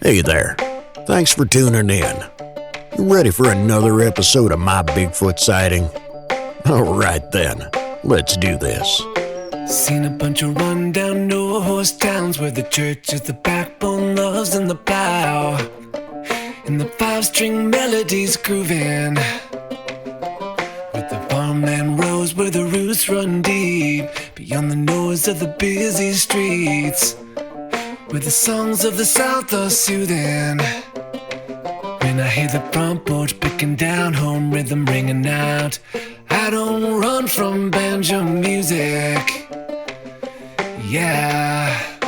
Hey there. Thanks for tuning in. You ready for another episode of my Bigfoot sighting? Alright then, let's do this. Seen a bunch of rundown no-horse towns where the church is the backbone, love's in the plow, and the five-string melodies grooving, with the farmland rows where the roots run deep, beyond the noise of the busy streets, where the songs of the South are soothing. When I hear the front porch picking down, home rhythm ringing out, I don't run from banjo music. Yeah.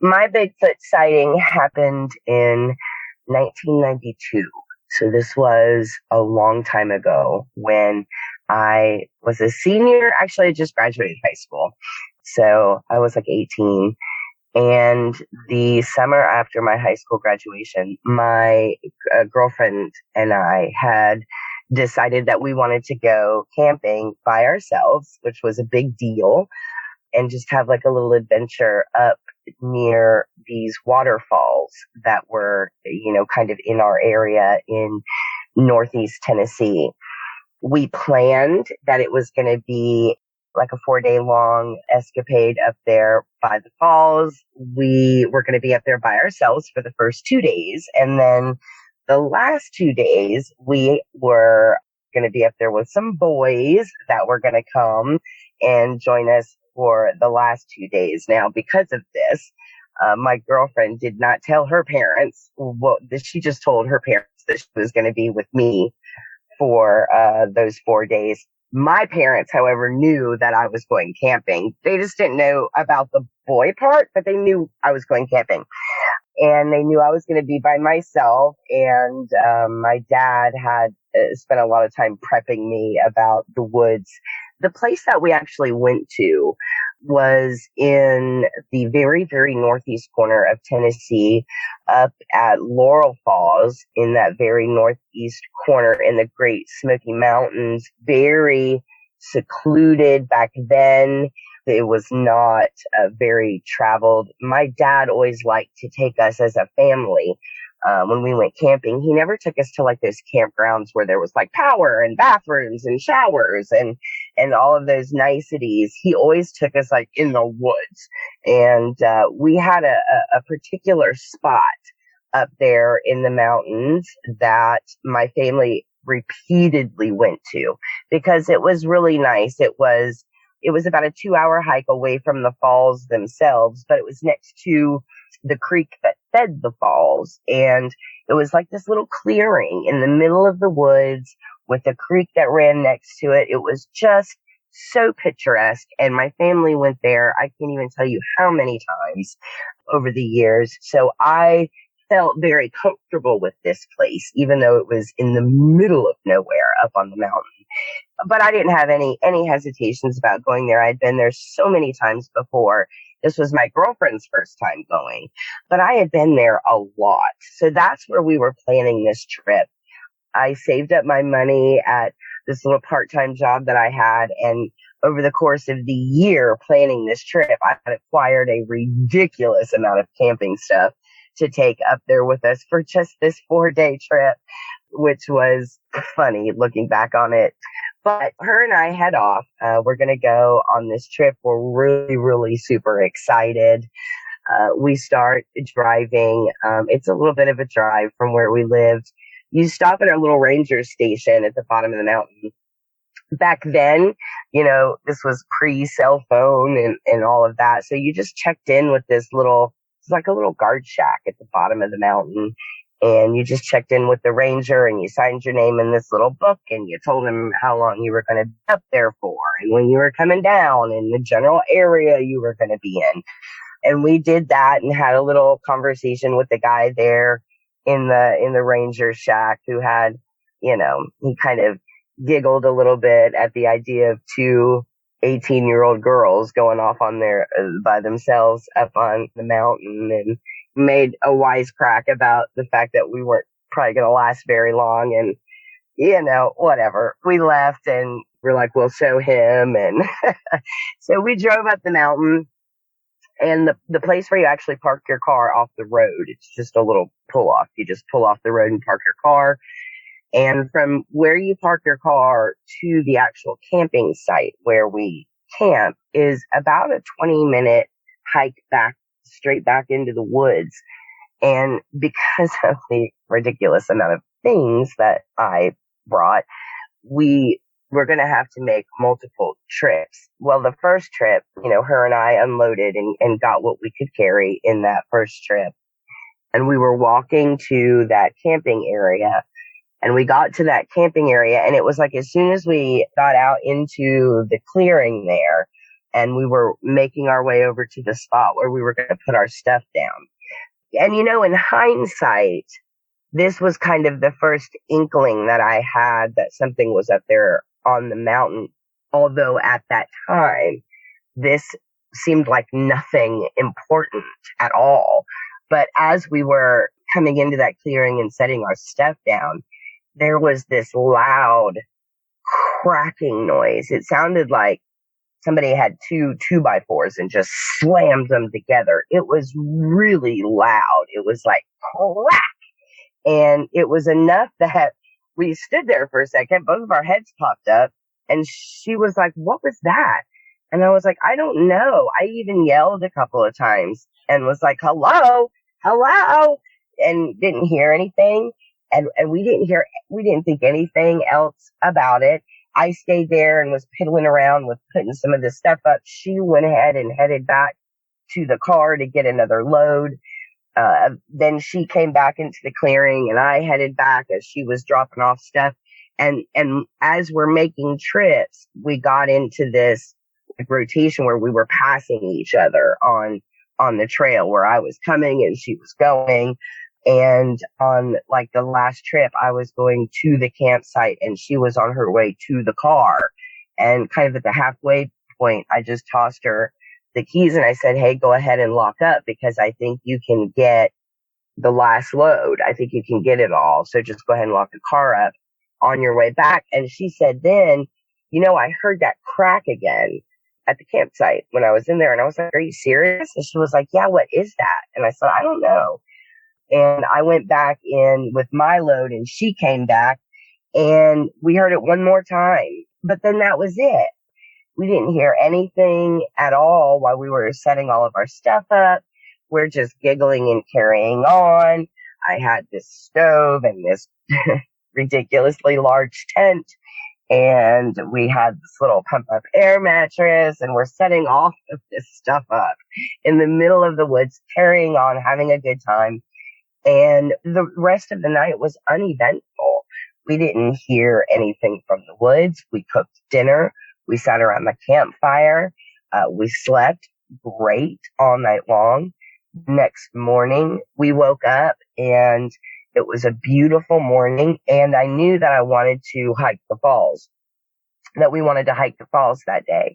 My Bigfoot sighting happened in 1992. So this was a long time ago when I was a senior. Actually, I just graduated high school. So I was like 18. And the summer after my high school graduation, my girlfriend and I had decided that we wanted to go camping by ourselves, which was a big deal, and just have like a little adventure up near these waterfalls that were, kind of in our area in Northeast Tennessee. We planned that it was going to be like a 4-day long escapade up there by the falls. We were going to be up there by ourselves for the first 2 days. And then the last 2 days, we were going to be up there with some boys that were going to come and join us for the last 2 days. Now, because of this, my girlfriend did not tell her parents. Well, she just told her parents that she was going to be with me for those 4 days. My parents, however, knew that I was going camping. They just didn't know about the boy part, but they knew I was going camping. And they knew I was going to be by myself. And my dad had spent a lot of time prepping me about the woods. The place that we actually went to was in the very, very northeast corner of Tennessee, up at Laurel Falls, in that very northeast corner in the Great Smoky Mountains. Very secluded back then. It was not very traveled. My dad always liked to take us as a family. When we went camping, he never took us to like those campgrounds where there was like power and bathrooms and showers and all of those niceties. He always took us like in the woods. And we had a particular spot up there in the mountains that my family repeatedly went to because it was really nice. It was about a 2-hour hike away from the falls themselves, but it was next to the creek that fed the falls. And it was like this little clearing in the middle of the woods with a creek that ran next to it. It was just so picturesque. And my family went there. I can't even tell you how many times over the years. So I felt very comfortable with this place, even though it was in the middle of nowhere up on the mountain. But I didn't have any hesitations about going there. I'd been there so many times before. This was my girlfriend's first time going, but I had been there a lot. So that's where we were planning this trip. I saved up my money at this little part-time job that I had. And over the course of the year planning this trip, I had acquired a ridiculous amount of camping stuff to take up there with us for just this 4-day trip, which was funny looking back on it. But her and I head off. We're going to go on this trip. We're really, really super excited. We start driving. It's a little bit of a drive from where we lived. You stop at our little ranger station at the bottom of the mountain. Back then, this was pre-cell phone and all of that. So you just checked in with it's like a little guard shack at the bottom of the mountain. And you just checked in with the ranger and you signed your name in this little book and you told him how long you were going to be up there for and when you were coming down and the general area you were going to be in. And we did that and had a little conversation with the guy there in the ranger shack who had, he kind of giggled a little bit at the idea of 2 18-year-old girls going off on there by themselves up on the mountain, and made a wisecrack about the fact that we weren't probably going to last very long. And, whatever. We left and we're like, we'll show him. And so we drove up the mountain, and the place where you actually park your car off the road, it's just a little pull off. You just pull off the road and park your car. And from where you park your car to the actual camping site where we camp is about a 20-minute hike back, straight back into the woods. And because of the ridiculous amount of things that I brought, we were going to have to make multiple trips. Well, the first trip, her and I unloaded and got what we could carry in that first trip. And we were walking to that camping area, and we got to that camping area, and it was like as soon as we got out into the clearing there, and we were making our way over to the spot where we were going to put our stuff down. And in hindsight, this was kind of the first inkling that I had that something was up there on the mountain. Although at that time, this seemed like nothing important at all. But as we were coming into that clearing and setting our stuff down, there was this loud cracking noise. It sounded like somebody had 2x4s and just slammed them together. It was really loud. It was like crack. And it was enough that we stood there for a second. Both of our heads popped up, and she was like, "What was that?" And I was like, "I don't know." I even yelled a couple of times and was like, "Hello, hello," and didn't hear anything. And we didn't think anything else about it. I stayed there and was piddling around with putting some of this stuff up. She went ahead and headed back to the car to get another load. Then she came back into the clearing, and I headed back as she was dropping off stuff. And as we're making trips, we got into this rotation where we were passing each other on the trail where I was coming and she was going. And on like the last trip, I was going to the campsite and she was on her way to the car. And kind of at the halfway point, I just tossed her the keys and I said, "Hey, go ahead and lock up because I think you can get the last load. I think you can get it all. So just go ahead and lock the car up on your way back." And she said, then, I heard that crack again at the campsite when I was in there. And I was like, "Are you serious?" And she was like, "Yeah, what is that?" And I said, "I don't know." And I went back in with my load and she came back and we heard it one more time. But then that was it. We didn't hear anything at all while we were setting all of our stuff up. We're just giggling and carrying on. I had this stove and this ridiculously large tent, and we had this little pump up air mattress, and we're setting all of this stuff up in the middle of the woods, carrying on, having a good time. And the rest of the night was uneventful. We didn't hear anything from the woods. We cooked dinner. We sat around the campfire. We slept great all night long. Next morning, we woke up and it was a beautiful morning. And I knew that I wanted to hike the falls, that we wanted to hike the falls that day.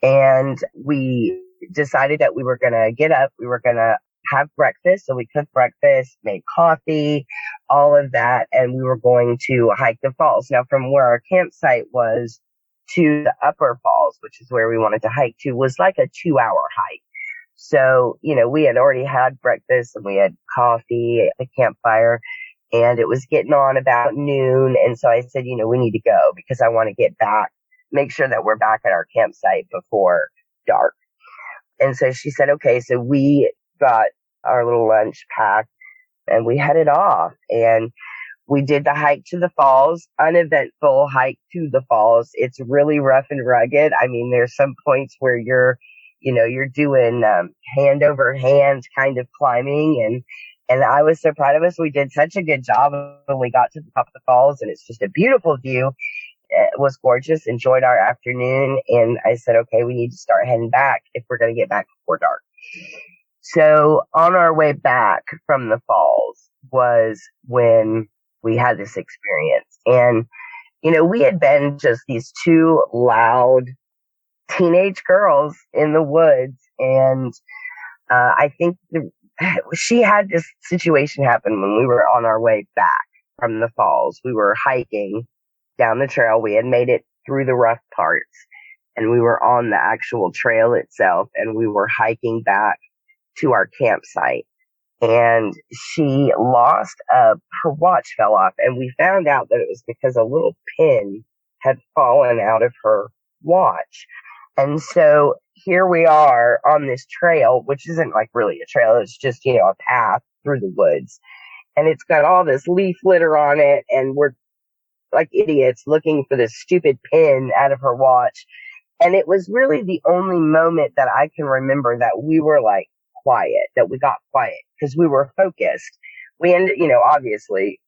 And we decided that we were going to get up. We were going to have breakfast. So we cooked breakfast, made coffee, all of that. And we were going to hike the falls. Now, from where our campsite was to the upper falls, which is where we wanted to hike to, was like a 2-hour hike. So, we had already had breakfast and we had coffee at the campfire, and it was getting on about noon. And so I said, we need to go because I want to get back, make sure that we're back at our campsite before dark. And so she said, okay. So we got our little lunch packed and we headed off, and we did the hike to the falls, uneventful hike to the falls. It's really rough and rugged. I mean, there's some points where you're doing hand over hand kind of climbing, and I was so proud of us. We did such a good job when we got to the top of the falls, and it's just a beautiful view. It was gorgeous. Enjoyed our afternoon, and I said, okay, we need to start heading back if we're going to get back before dark. So on our way back from the falls was when we had this experience. And, we had been just these two loud teenage girls in the woods. And I think she had this situation happen when we were on our way back from the falls. We were hiking down the trail. We had made it through the rough parts, and we were on the actual trail itself, and we were hiking back to our campsite. And she lost her watch fell off, and we found out that it was because a little pin had fallen out of her watch. And so here we are on this trail, which isn't like really a trail. It's just, a path through the woods, and it's got all this leaf litter on it. And we're like idiots looking for this stupid pin out of her watch. And it was really the only moment that I can remember that we were like quiet, that we got quiet because we were focused. We ended, obviously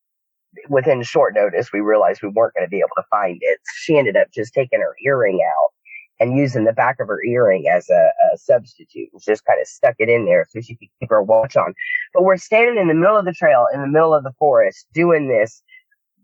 within short notice, we realized we weren't going to be able to find it. She ended up just taking her earring out and using the back of her earring as a substitute, and just kind of stuck it in there so she could keep her watch on. But we're standing in the middle of the trail, in the middle of the forest, doing this,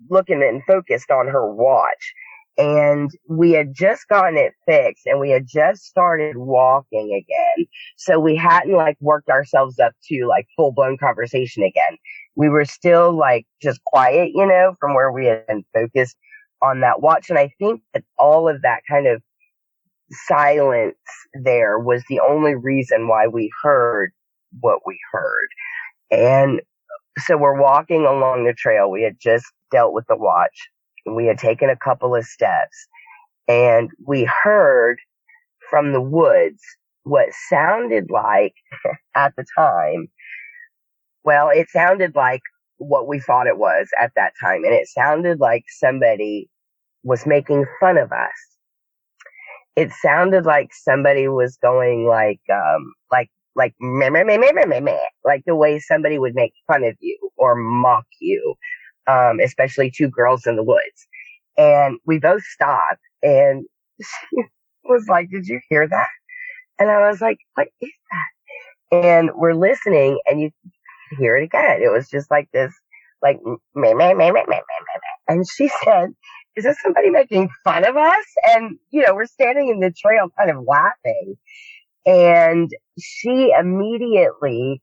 looking and focused on her watch. And we had just gotten it fixed, and we had just started walking again. So we hadn't like worked ourselves up to like full blown conversation again. We were still like just quiet, from where we had been focused on that watch. And I think that all of that kind of silence there was the only reason why we heard what we heard. And so we're walking along the trail. We had just dealt with the watch. We had taken a couple of steps, and we heard from the woods what sounded like at the time. Well, it sounded like what we thought it was at that time. And it sounded like somebody was making fun of us. It sounded like somebody was going like meh, meh, meh, meh, meh, meh, meh, like the way somebody would make fun of you or mock you, especially two girls in the woods. And we both stopped, and she was like, "Did you hear that?" And I was like, "What is that?" And we're listening, and you hear it again. It was just like this, like meh, meh, meh, meh, meh, meh, meh. And she said, "Is this somebody making fun of us?" And, we're standing in the trail kind of laughing. And she immediately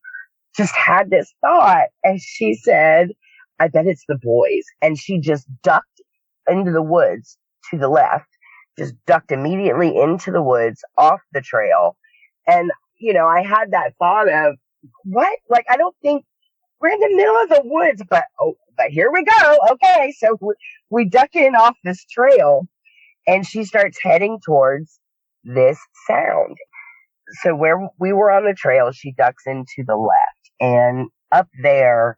just had this thought, and she said, "I bet it's the boys." And she just ducked into the woods to the left, just ducked immediately into the woods off the trail. And, I had that thought of, what? Like, I don't think we're in the middle of the woods, but here we go. Okay. So we duck in off this trail, and she starts heading towards this sound. So where we were on the trail, she ducks into the left, and up there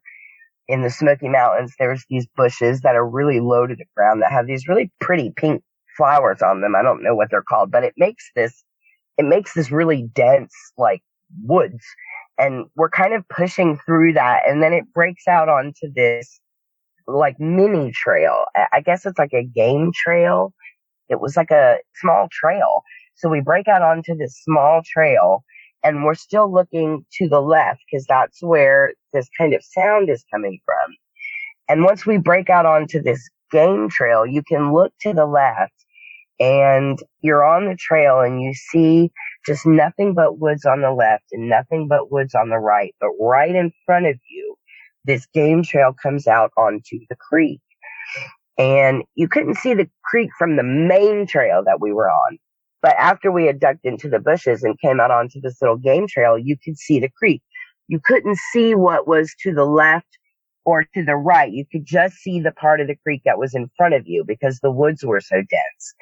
in the Smoky Mountains, there's these bushes that are really low to the ground that have these really pretty pink flowers on them. I don't know what they're called, but it makes this really dense, like, woods. And we're kind of pushing through that, and then it breaks out onto this like mini trail. I guess it's like a game trail. It was like a small trail. So we break out onto this small trail, and we're still looking to the left because that's where this kind of sound is coming from. And once we break out onto this game trail, you can look to the left, and you're on the trail, and you see just nothing but woods on the left and nothing but woods on the right. But right in front of you, this game trail comes out onto the creek. And you couldn't see the creek from the main trail that we were on. But after we had ducked into the bushes and came out onto this little game trail, you could see the creek. You couldn't see what was to the left or to the right. You could just see the part of the creek that was in front of you because the woods were so dense.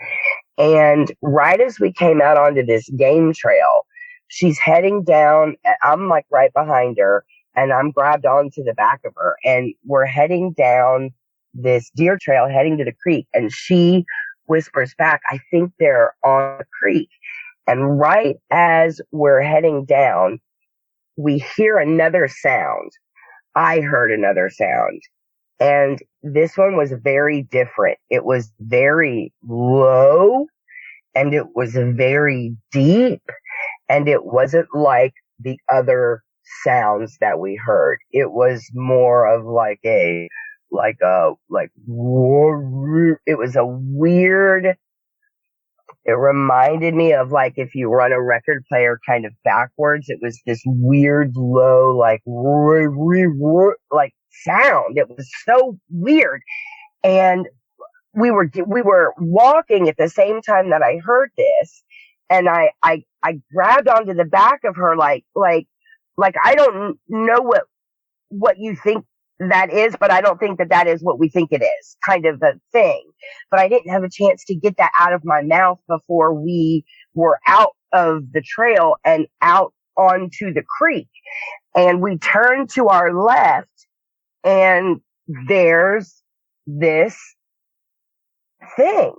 And right as we came out onto this game trail, she's heading down. I'm like right behind her, and I'm grabbed onto the back of her, and we're heading down this deer trail heading to the creek. And she whispers back, "I think they're on the creek." And right as we're heading down, we hear another sound. I heard another sound. And this one was very different. It was very low, and it was very deep, and it wasn't like the other sounds that we heard. It was more of it was a weird, it reminded me of like if you run a record player kind of backwards. It was this weird low, like sound. It was so weird. And we were walking at the same time that I heard this, and I grabbed onto the back of her like I don't know what you think that is, but I don't think that that is what we think it is, kind of a thing. But I didn't have a chance to get that out of my mouth before we were out of the trail and out onto the creek. And we turned to our left, and there's this thing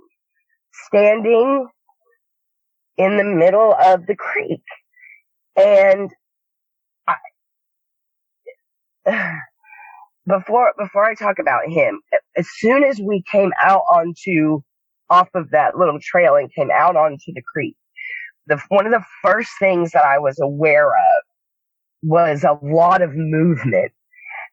standing in the middle of the creek. And before I talk about him, as soon as we came out off of that little trail and came out onto the creek, one of the first things that I was aware of was a lot of movement.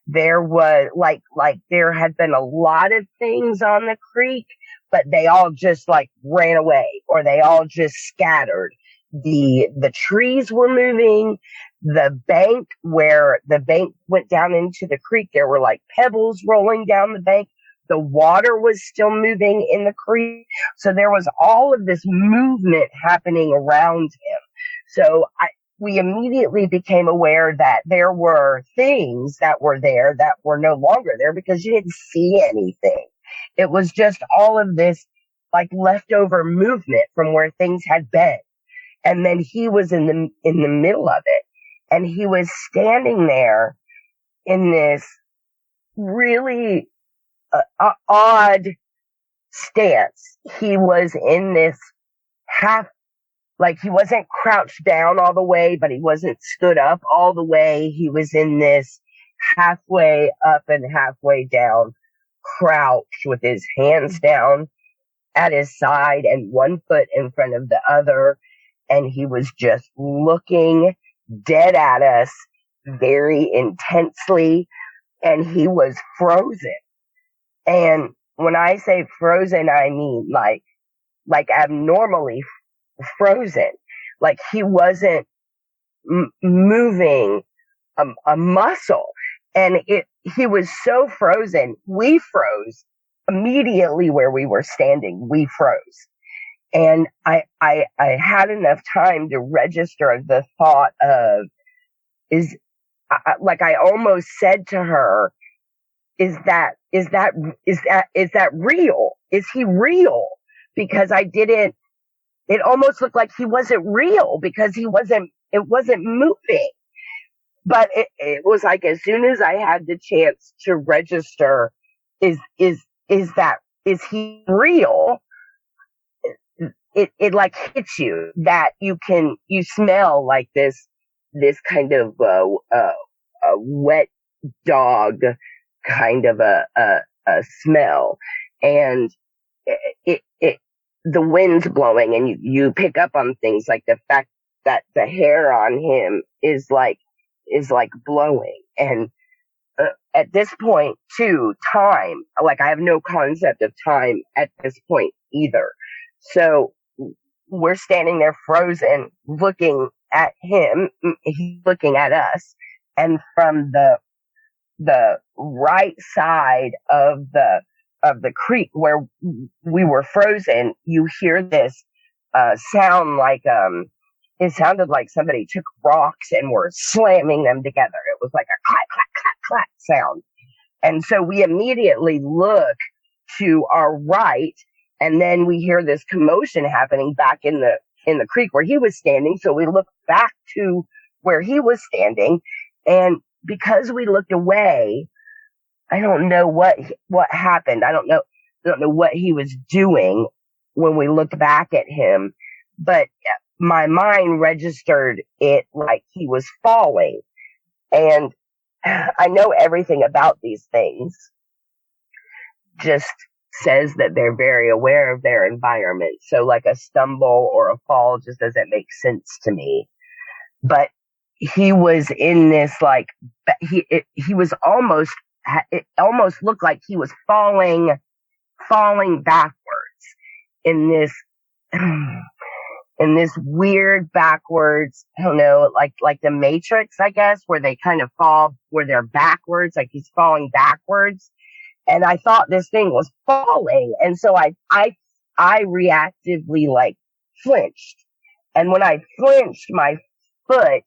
There was like there had been a lot of things on the creek, but they all just like ran away, or they all just scattered. The trees were moving. The bank, where the bank went down into the creek, there were like pebbles rolling down the bank. The water was still moving in the creek. So there was all of this movement happening around him. So we immediately became aware that there were things that were there that were no longer there, because you didn't see anything. It was just all of this like leftover movement from where things had been. And then he was in the middle of it, and he was standing there in this really odd stance. He was in this half, like he wasn't crouched down all the way, but he wasn't stood up all the way. He was in this halfway up and halfway down crouch with his hands down at his side and one foot in front of the other. And he was just looking dead at us very intensely, and he was frozen. And when I say frozen, I mean like abnormally frozen. Like he wasn't moving a muscle. And he was so frozen, we froze immediately where we were standing. We froze. And I had enough time to register the thought of, like I almost said to her, is that real? Is he real? Because it almost looked like he wasn't real, because it wasn't moving. But it was like, as soon as I had the chance to register, is he real? It like hits you that you smell like this kind of a wet dog kind of a smell, and the wind's blowing, and you pick up on things like the fact that the hair on him is like blowing. And at this point too, time, like I have no concept of time at this point either. So we're standing there frozen, looking at him, he's looking at us, and from the right side of the creek where we were frozen, you hear this sound like it sounded like somebody took rocks and were slamming them together. It was like a clack, clack, clack, clack sound. And so we immediately look to our right, and then we hear this commotion happening back in the creek where he was standing. So we look back to where he was standing, and because we looked away, I don't know what happened. I don't know what he was doing when we looked back at him, but my mind registered it like he was falling. And I know everything about these things just says that they're very aware of their environment. So like a stumble or a fall just doesn't make sense to me. But he was in this, like, he was almost, it almost looked like he was falling backwards in this, in this weird backwards, I don't know, like the Matrix, I guess, where they kind of fall, where they're backwards, like he's falling backwards. and I thought this thing was falling. And so I reactively like flinched. And when I flinched, my foot,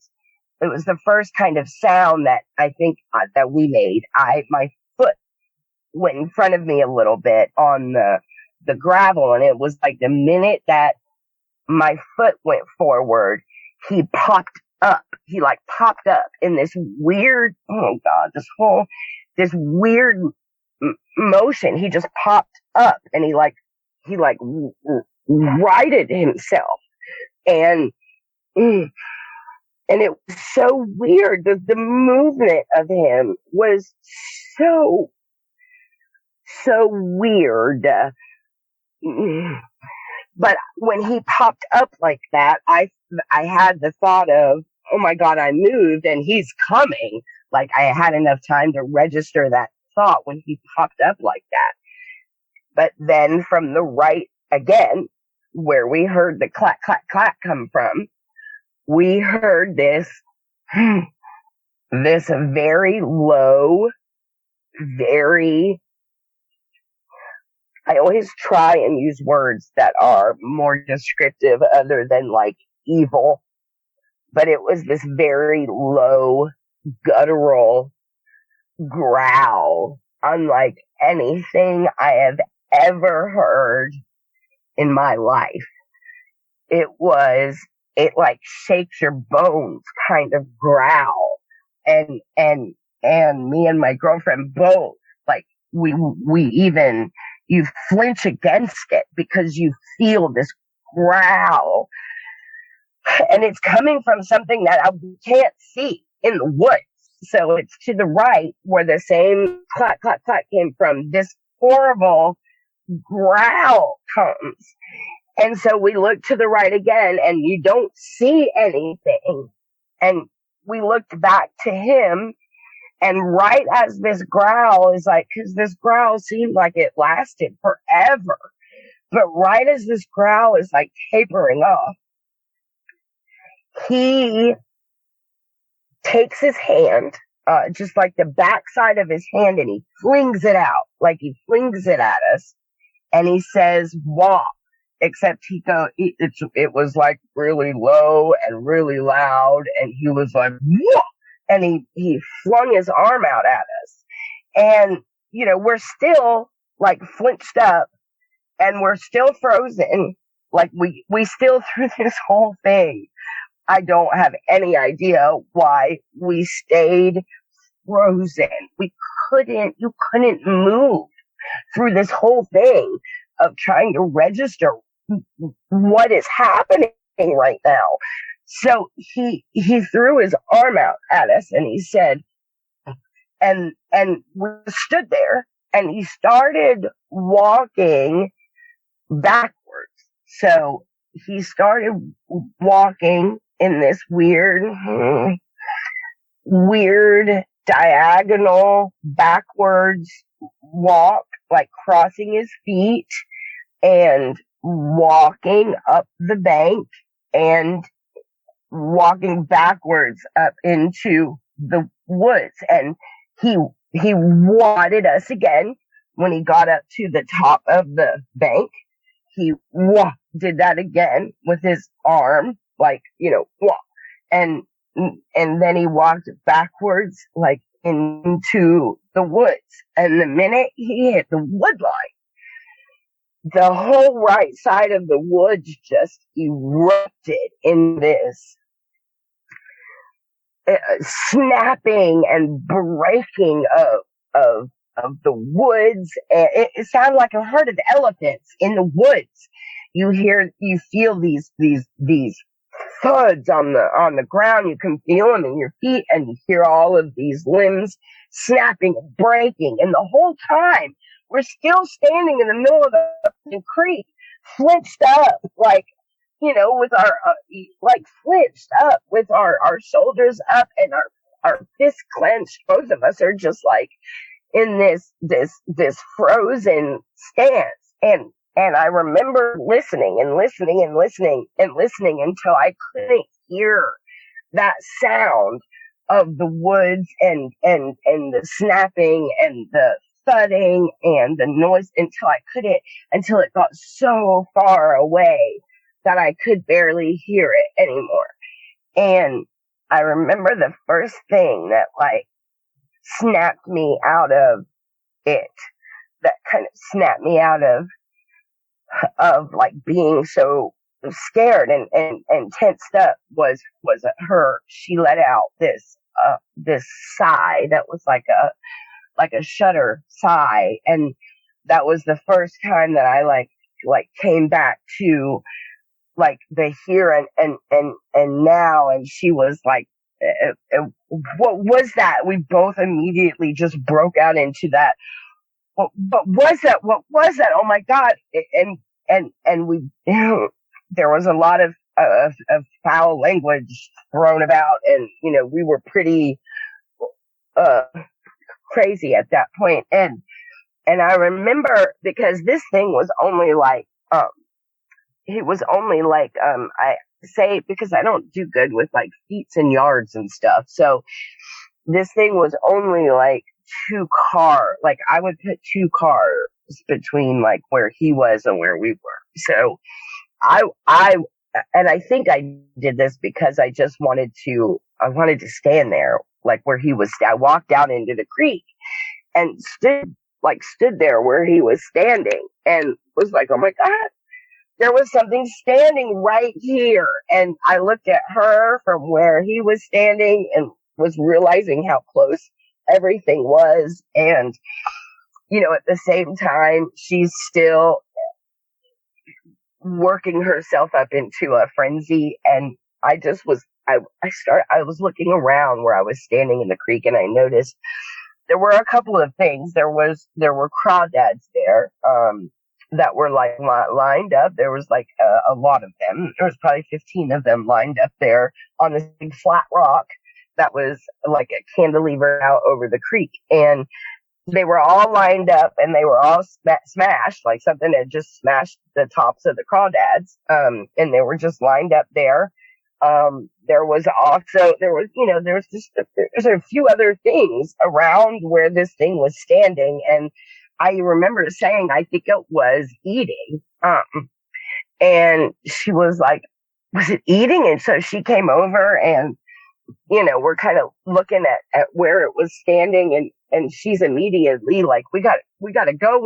it was the first kind of sound that I think that we made. My foot went in front of me a little bit on the gravel. And it was like the minute that my foot went forward, he popped up. He like popped up in this weird, oh God, this weird motion. He just popped up and he righted himself. And, and it was so weird. The movement of him was so weird. But when he popped up like that, I had the thought of, oh my God, I moved and he's coming. Like I had enough time to register that thought when he popped up like that. But then from the right again, where we heard the clack, clack, clack come from, we heard this very low, I always try and use words that are more descriptive other than like evil, but it was this very low, guttural growl, unlike anything I have ever heard in my life. It like shakes your bones kind of growl. And me and my girlfriend both, like, you flinch against it because you feel this growl. And it's coming from something that I can't see in the woods. So it's to the right where the same clack, clack, clack came from. This horrible growl comes. And so we look to the right again and you don't see anything. And we looked back to him, and right as this growl is like, cause this growl seemed like it lasted forever, but right as this growl is like tapering off, he takes his hand, just like the backside of his hand, and he flings it out, like he flings it at us, and he says, walk. Except it was like really low and really loud, and he was like, whoa! And he flung his arm out at us. And, you know, we're still like flinched up and we're still frozen. Like we still through this whole thing. I don't have any idea why we stayed frozen. You couldn't move through this whole thing of trying to register what is happening right now. So he threw his arm out at us and he said, and we stood there and he started walking backwards. So he started walking in this weird diagonal backwards walk, like crossing his feet and walking up the bank and walking backwards up into the woods. And he wadded us again when he got up to the top of the bank. He did that again with his arm, like, you know, and then he walked backwards, like into the woods. And the minute he hit the wood line, the whole right side of the woods just erupted in this snapping and breaking of the woods. And it sounded like a herd of elephants in the woods. You feel these thuds on the ground. You can feel them in your feet, and you hear all of these limbs snapping and breaking. And the whole time, we're still standing in the middle of the creek, flinched up, like, you know, with our, flinched up with our shoulders up and our fists clenched. Both of us are just like in this frozen stance. And I remember listening and listening and listening and listening until I couldn't hear that sound of the woods and the snapping and the thudding and the noise until it got so far away that I could barely hear it anymore. And I remember the first thing that like snapped me out of it, that kind of snapped me out of like being so scared and tensed up was her. She let out this sigh that was like a shudder sigh. And that was the first time that I like came back to like the here and now. And she was like, what was that? We both immediately just broke out into that. But was that? What was that? Oh my God. And we, there was a lot of foul language thrown about, and, we were pretty, crazy at that point. And I remember, because this thing was only like, it was only like, I say, because I don't do good with like feet and yards and stuff. So this thing was only like like I would put 2 cars between like where he was and where we were. So and I think I did this because I wanted to stand there, like where he was. I walked down into the creek and stood there where he was standing and was like, oh my God, there was something standing right here. And I looked at her from where he was standing and was realizing how close everything was. And, at the same time, she's still working herself up into a frenzy. And I just was, I was looking around where I was standing in the creek, and I noticed there were a couple of things. There were crawdads there, that were like lined up. There was like a lot of them. There was probably 15 of them lined up there on this big flat rock that was like a cantilever out over the creek. And they were all lined up, and they were all smashed, like something had just smashed the tops of the crawdads. And they were just lined up there. There was there's a few other things around where this thing was standing. And I remember saying, I think it was eating. And she was like, was it eating? And so she came over, and, we're kind of looking at where it was standing, and she's immediately like, we gotta go.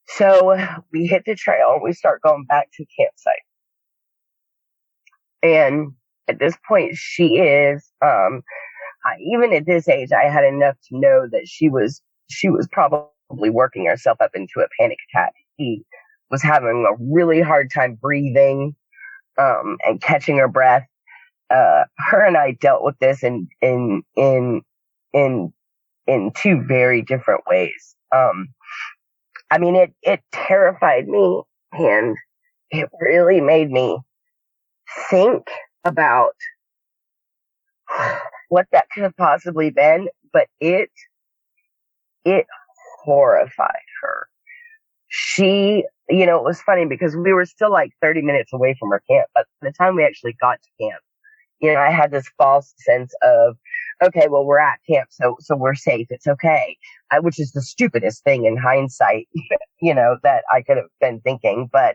So we hit the trail, we start going back to campsite. And at this point, she is, even at this age, I had enough to know that she was probably working herself up into a panic attack. She was having a really hard time breathing, and catching her breath. Her and I dealt with this in 2 very different ways. I mean, it terrified me, and it really made me think about what that could have possibly been, but it horrified her. She, it was funny because we were still like 30 minutes away from her camp, but by the time we actually got to camp, I had this false sense of, okay, well, we're at camp, so we're safe. It's okay. Which is the stupidest thing in hindsight, that I could have been thinking. But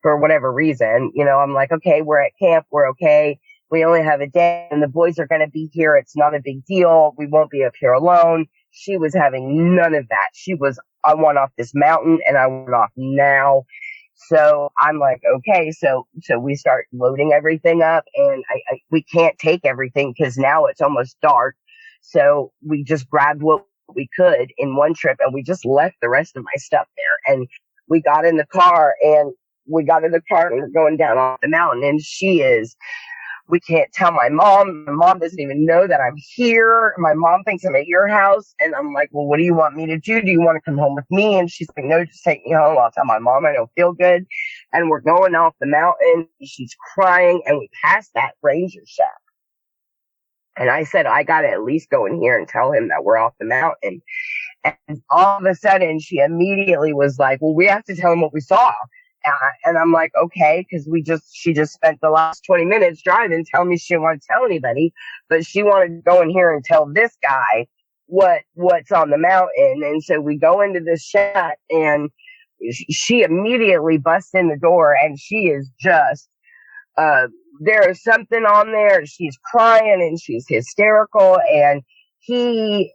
for whatever reason, I'm like, okay, we're at camp. We're okay. We only have a day, and the boys are going to be here. It's not a big deal. We won't be up here alone. She was having none of that. She was, I want off this mountain, and I want off now. So I'm like, okay, so we start loading everything up, and we can't take everything because now it's almost dark. So we just grabbed what we could in one trip, and we just left the rest of my stuff there. And we got in the car, and we're going down off the mountain, and we can't tell my mom. My mom doesn't even know that I'm here. My mom thinks I'm at your house. And I'm like, well, what do you want me to do? Do you want to come home with me? And she's like, no, just take me home. I'll tell my mom I don't feel good. And we're going off the mountain. She's crying, and we passed that ranger shack. And I said, I got to at least go in here and tell him that we're off the mountain. And all of a sudden, she immediately was like, well, we have to tell him what we saw. And I'm like, okay, because she just spent the last 20 minutes driving telling me she didn't want to tell anybody, but she wanted to go in here and tell this guy what's on the mountain. And so we go into this shack, and she immediately busts in the door, and she is just, uh, there is something on there. She's crying and she's hysterical. And he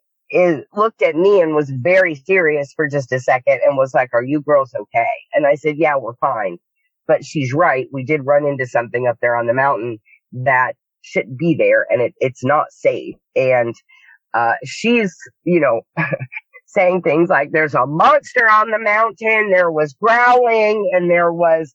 looked at me and was very serious for just a second and was like, "Are you girls okay?" And I said, "Yeah, we're fine." But she's right. We did run into something up there on the mountain that shouldn't be there, and it's not safe. And she's, saying things like, "There's a monster on the mountain. There was growling and there was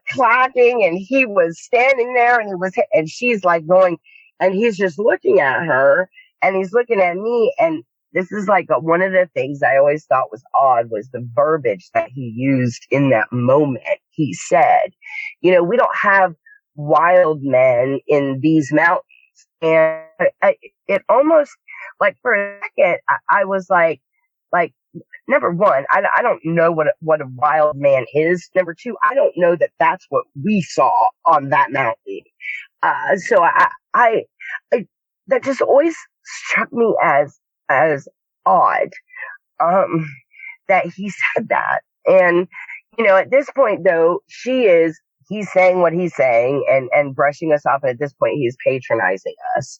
clacking, and he was standing there, and she's like going, and he's just looking at her, and he's looking at me." And this is like one of the things I always thought was odd was the verbiage that he used in that moment. He said, "We don't have wild men in these mountains." And it almost, like, for a second, I was like, number one, I don't know what a wild man is. Number two, I don't know that that's what we saw on that mountain. So I that just always struck me as odd, that he said that. And, at this point though, he's saying what he's saying and brushing us off. And at this point, he's patronizing us.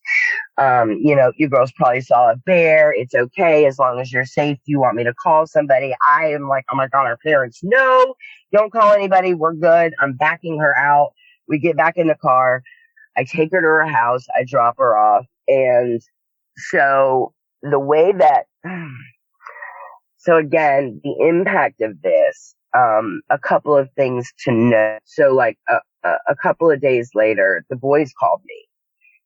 "You girls probably saw a bear. It's okay as long as you're safe. Do you want me to call somebody?" I am like, "Oh my God, our parents." "No, don't call anybody. We're good." I'm backing her out. We get back in the car. I take her to her house. I drop her off. And so the way that, so again, the impact of this, a couple of things to know. So like a couple of days later, the boys called me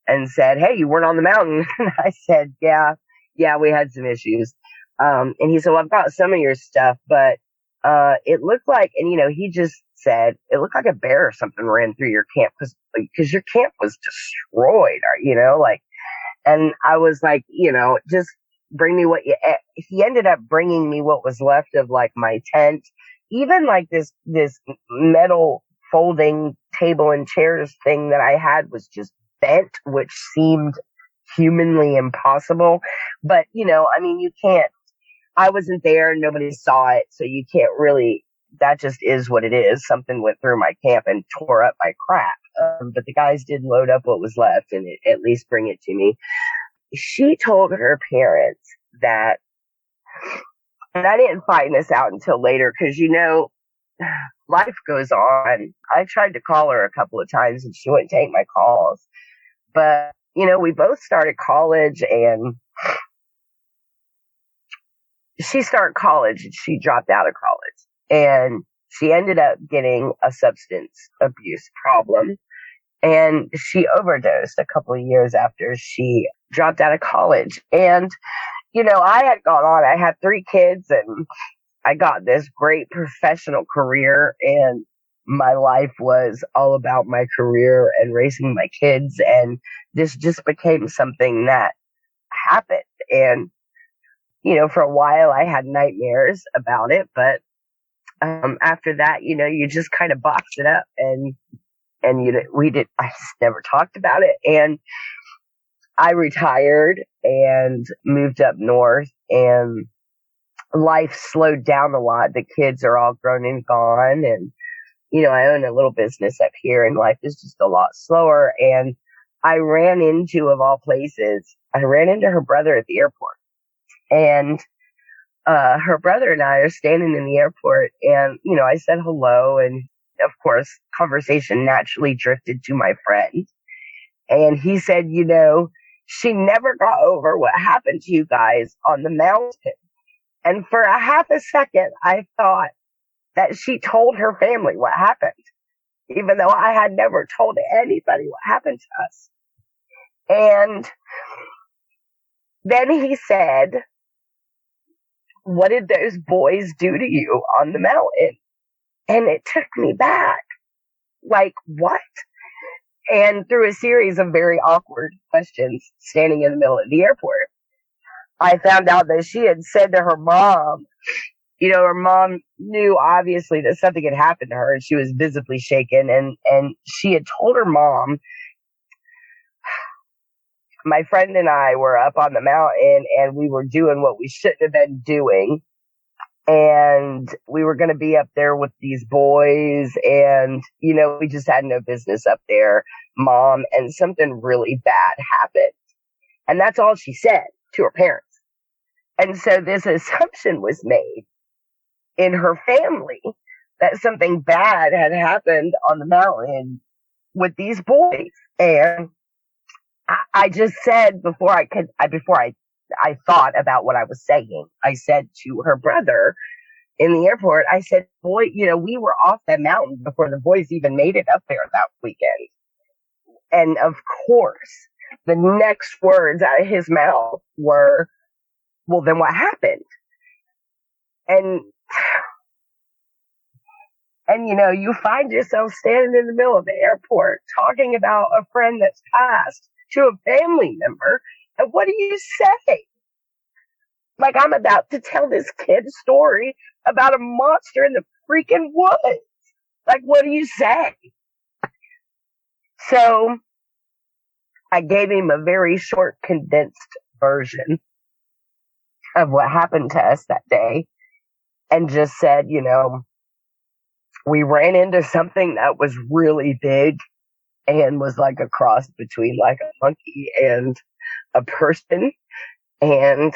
and said, "Hey, you weren't on the mountain." And I said, yeah, we had some issues. And he said, "Well, I've got some of your stuff, but it looked like," and he just said, "It looked like a bear or something ran through your camp because your camp was destroyed," like. And I was like, "Just bring me what you." He ended up bringing me what was left of like my tent, even like this metal folding table and chairs thing that I had was just bent, which seemed humanly impossible. But, you can't, I wasn't there. Nobody saw it. So you can't really, that just is what it is. Something went through my camp and tore up my crap. But the guys did load up what was left and at least bring it to me. She told her parents that, and I didn't find this out until later because, life goes on. I tried to call her a couple of times and she wouldn't take my calls. But, we both started college, and she started college and she dropped out of college. And she ended up getting a substance abuse problem. And she overdosed a couple of years after she dropped out of college. And, I had gone on. I had 3 kids, and I got this great professional career, and my life was all about my career and raising my kids. And this just became something that happened. And, for a while I had nightmares about it, but, after that, you just kind of box it up and, I just never talked about it. And I retired and moved up north, and life slowed down a lot. The kids are all grown and gone, and I own a little business up here, and life is just a lot slower. And I ran into, of all places, her brother at the airport. And her brother and I are standing in the airport, and I said hello, and of course conversation naturally drifted to my friend. And he said, "She never got over what happened to you guys on the mountain." And for a half a second, I thought that she told her family what happened, even though I had never told anybody what happened to us. And then he said, "What did those boys do to you on the mountain?" And it took me back. Like, what? And through a series of very awkward questions, standing in the middle of the airport, I found out that she had said to her mom her mom knew obviously that something had happened to her and she was visibly shaken. And she had told her mom, my friend and I were up on the mountain and we were doing what we shouldn't have been doing. And we were going to be up there with these boys and, we just had no business up there, Mom, and something really bad happened. And that's all she said to her parents. And so this assumption was made in her family that something bad had happened on the mountain with these boys. And I just said before I thought about what I was saying, I said to her brother in the airport, I said, boy, we were off that mountain before the boys even made it up there that weekend. And of course, the next words out of his mouth were, well, then what happened? And you find yourself standing in the middle of the airport talking about a friend that's passed to a family member. And what do you say? Like, I'm about to tell this kid's story about a monster in the freaking woods. Like, what do you say? So I gave him a very short, condensed version of what happened to us that day and just said, we ran into something that was really big and was like a cross between like a monkey and a person. And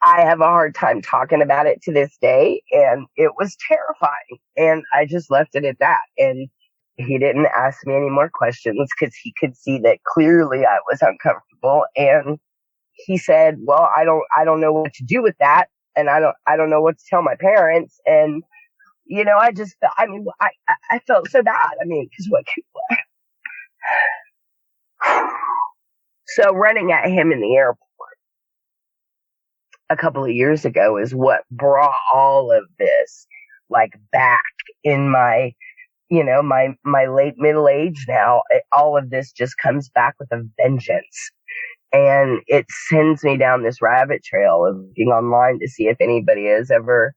I have a hard time talking about it to this day. And it was terrifying. And I just left it at that. And he didn't ask me any more questions because he could see that clearly I was uncomfortable. And he said, well, I don't know what to do with that. And I don't know what to tell my parents. And, I felt so bad. Because so running at him in the airport a couple of years ago is what brought all of this like back in my, my late middle age now. All of this just comes back with a vengeance. And it sends me down this rabbit trail of looking online to see if anybody has ever,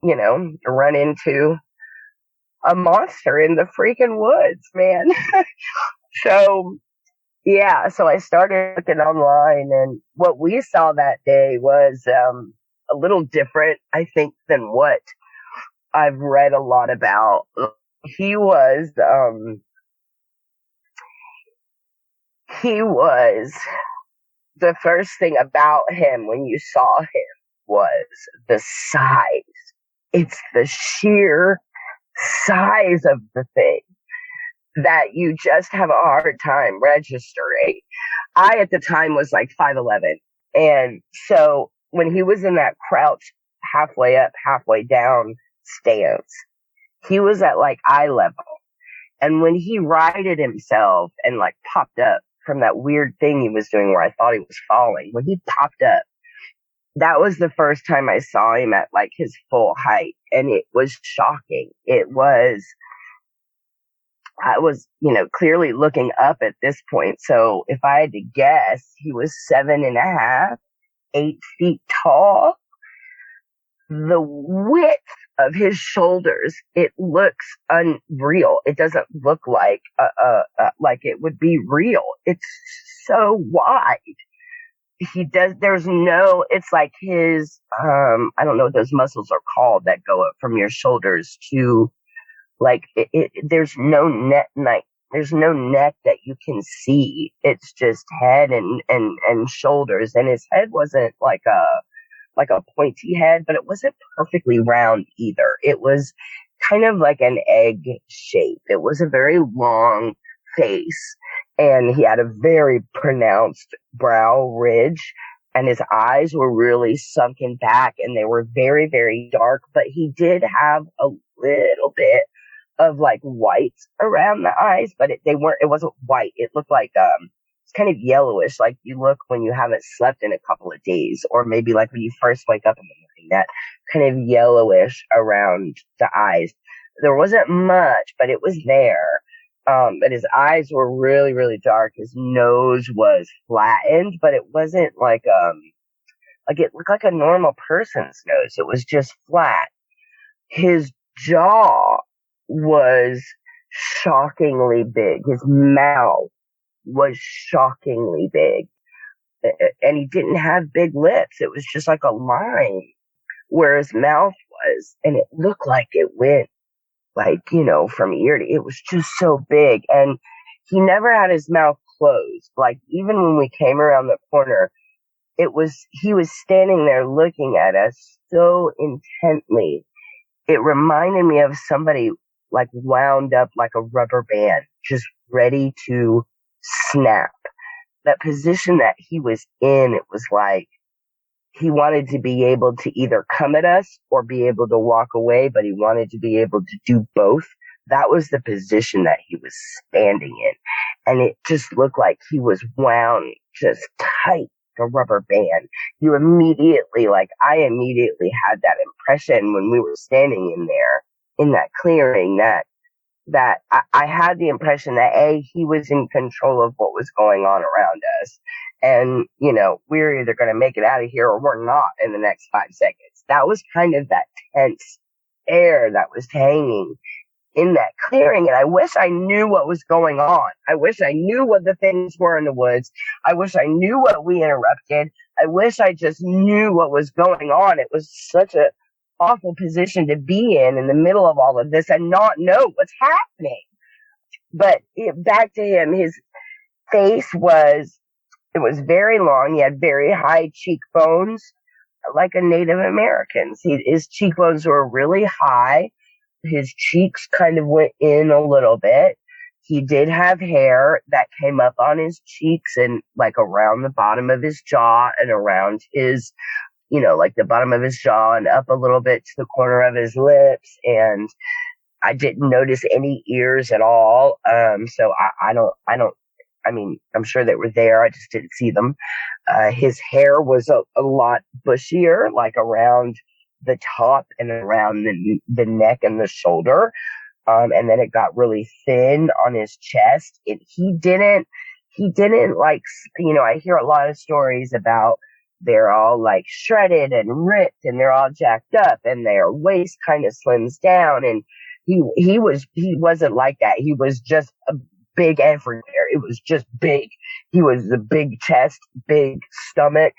run into a monster in the freaking woods, man. So I started looking online, and what we saw that day was a little different, I think, than what I've read a lot about. He was the first thing about him when you saw him was the size. It's the sheer size of the thing that you just have a hard time registering. I, at the time, was like 5'11". And so when he was in that crouch, halfway up, halfway down stance, he was at like eye level. And when he righted himself and like popped up from that weird thing he was doing where I thought he was falling, when he popped up, that was the first time I saw him at like his full height. And it was shocking. I was, clearly looking up at this point. So if I had to guess, he was 7.5, 8 feet tall. The width of his shoulders, it looks unreal. It doesn't look like it would be real. It's so wide. It's like his, I don't know what those muscles are called that go up from your shoulders to, like, there's no neck that you can see. It's just head and shoulders. And his head wasn't like a pointy head, but it wasn't perfectly round either. It was kind of like an egg shape. It was a very long face, and he had a very pronounced brow ridge, and his eyes were really sunken back, and they were very, very dark, but he did have a little bit of like white around the eyes, but it wasn't white. It looked like, it's kind of yellowish, like you look when you haven't slept in a couple of days, or maybe like when you first wake up in the morning, that kind of yellowish around the eyes. There wasn't much, but it was there. But his eyes were really, really dark. His nose was flattened, but it wasn't like Like it looked like a normal person's nose. It was just flat. His jaw was shockingly big. His mouth was shockingly big. And he didn't have big lips. It was just like a line where his mouth was. And it looked like it went like, from ear to, it was just so big. And he never had his mouth closed. Like even when we came around the corner, he was standing there looking at us so intently. It reminded me of somebody like wound up like a rubber band, just ready to snap. That position that he was in, it was like he wanted to be able to either come at us or be able to walk away, but he wanted to be able to do both. That was the position that he was standing in. And it just looked like he was wound just tight, like a rubber band. I immediately had that impression when we were standing in there in that clearing that I had the impression that he was in control of what was going on around us. And, we're either going to make it out of here or we're not in the next 5 seconds. That was kind of that tense air that was hanging in that clearing. And I wish I knew what was going on. I wish I knew what the things were in the woods. I wish I knew what we interrupted. I wish I just knew what was going on. It was such a awful position to be in the middle of all of this and not know what's happening. But back to him, his face it was very long. He had very high cheekbones, like a Native American's. His cheekbones were really high. His cheeks kind of went in a little bit. He did have hair that came up on his cheeks and like around the bottom of his jaw and around his, like the bottom of his jaw and up a little bit to the corner of his lips. And I didn't notice any ears at all. So I'm sure they were there. I just didn't see them. His hair was a lot bushier, like around the top and around the neck and the shoulder. And then it got really thin on his chest. He didn't like, I hear a lot of stories about they're all like shredded and ripped and they're all jacked up and their waist kind of slims down. And he wasn't like that. He was just a big everywhere. It was just big. He was a big chest, big stomach.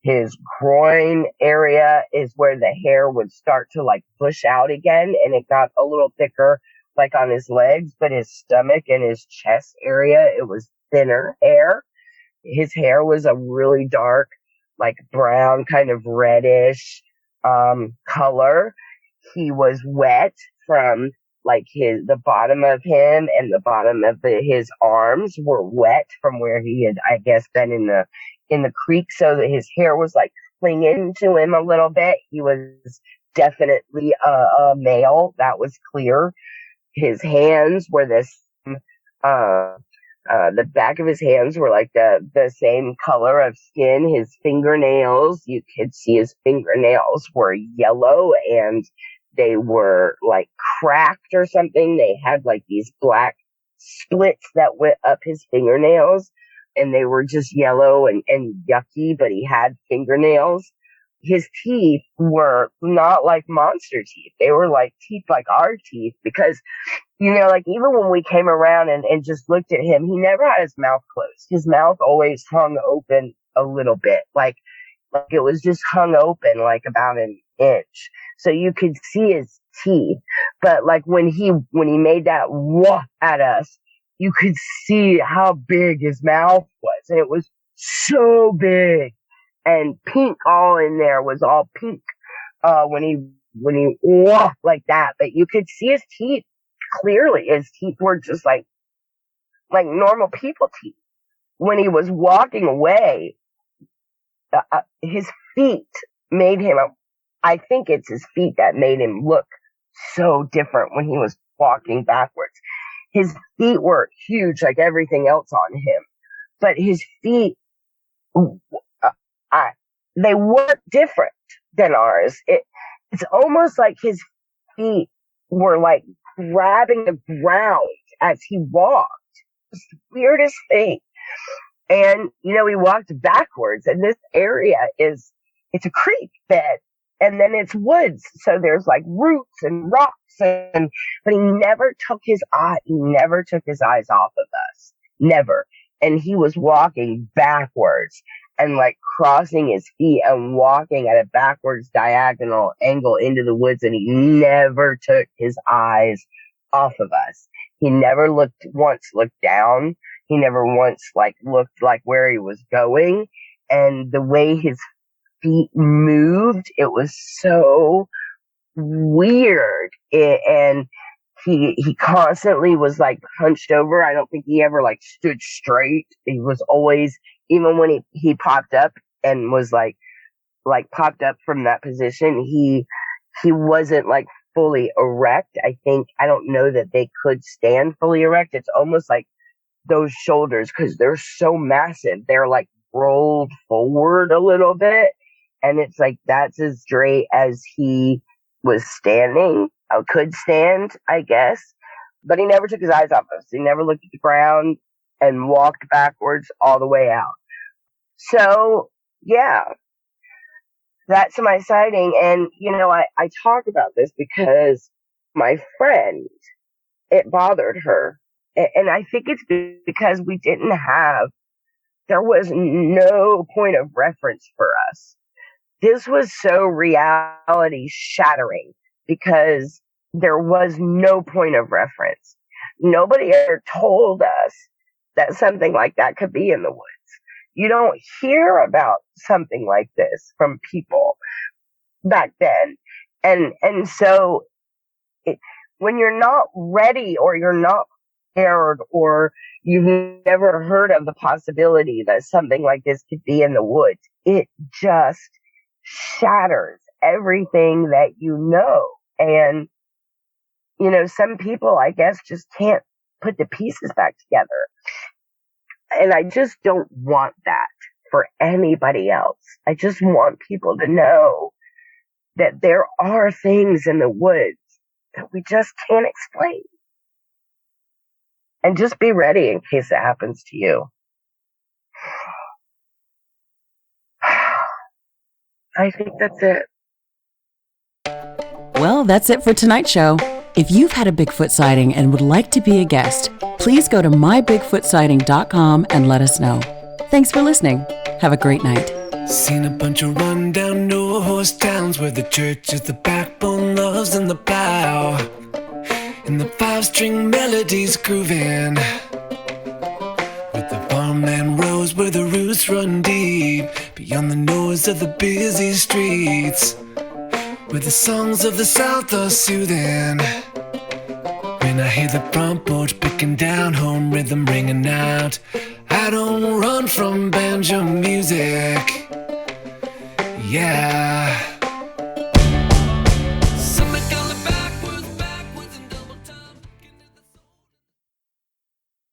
His groin area is where the hair would start to like bush out again, and it got a little thicker like on his legs, but his stomach and his chest area, it was thinner hair. His hair was a really dark, like brown, kind of reddish color. He was wet from like the bottom of him and the bottom of his arms were wet from where he had, I guess, been in the creek, so that his hair was like clinging to him a little bit. He was definitely a male. That was clear. His hands were the back of his hands were like the same color of skin. His fingernails, you could see his fingernails were yellow and they were like cracked or something. They had like these black splits that went up his fingernails and they were just yellow and yucky, but he had fingernails. His teeth were not like monster teeth. They were like teeth like our teeth because, like even when we came around and just looked at him, he never had his mouth closed. His mouth always hung open a little bit, like it was just hung open like about an inch. So you could see his teeth. But like when he made that wah at us, you could see how big his mouth was. And it was so big. And pink all in there was all pink, when he walked like that, but you could see his teeth clearly. His teeth were just like normal people teeth. When he was walking away, his feet made him, I think it's his feet that made him look so different when he was walking backwards. His feet were huge like everything else on him, but his feet, they weren't different than ours. It's almost like his feet were like grabbing the ground as he walked. It's the weirdest thing. And, he walked backwards, and this area is it's a creek bed, and then it's woods. So there's like roots and rocks, but he never took his eyes off of us. Never. And he was walking backwards and like crossing his feet and walking at a backwards diagonal angle into the woods. And he never took his eyes off of us. He never once looked down. He never once like looked like where he was going. And the way his feet moved, it was so weird. And he constantly was like hunched over. I don't think he ever like stood straight. He was always, even when he popped up and was like popped up from that position, he wasn't like fully erect. I don't know that they could stand fully erect. It's almost like those shoulders, because they're so massive, they're like rolled forward a little bit. And it's like, that's as straight as he was standing, could stand, I guess. But he never took his eyes off us. He never looked at the ground and walked backwards all the way out. So, yeah, that's my sighting. And, I talk about this because my friend, it bothered her. And I think it's because there was no point of reference for us. This was so reality shattering because there was no point of reference. Nobody ever told us that something like that could be in the woods. You don't hear about something like this from people back then. And so when you're not ready, or you're not prepared, or you've never heard of the possibility that something like this could be in the woods, it just shatters everything that you know. And, some people, I guess, just can't put the pieces back together. And I just don't want that for anybody else. I just want people to know that there are things in the woods that we just can't explain. And just be ready in case it happens to you. I think that's it. Well, that's it for tonight's show. If you've had a Bigfoot sighting and would like to be a guest, please go to mybigfootsighting.com and let us know. Thanks for listening. Have a great night. Seen a bunch of rundown no-horse towns where the church is the backbone, loves in the plow, and the five-string melodies grooving, with the farmland rows where the roots run deep, beyond the noise of the busy streets, where the songs of the South are soothing. When I hear the front porch picking down, home rhythm ringing out, I don't run from banjo music. Yeah.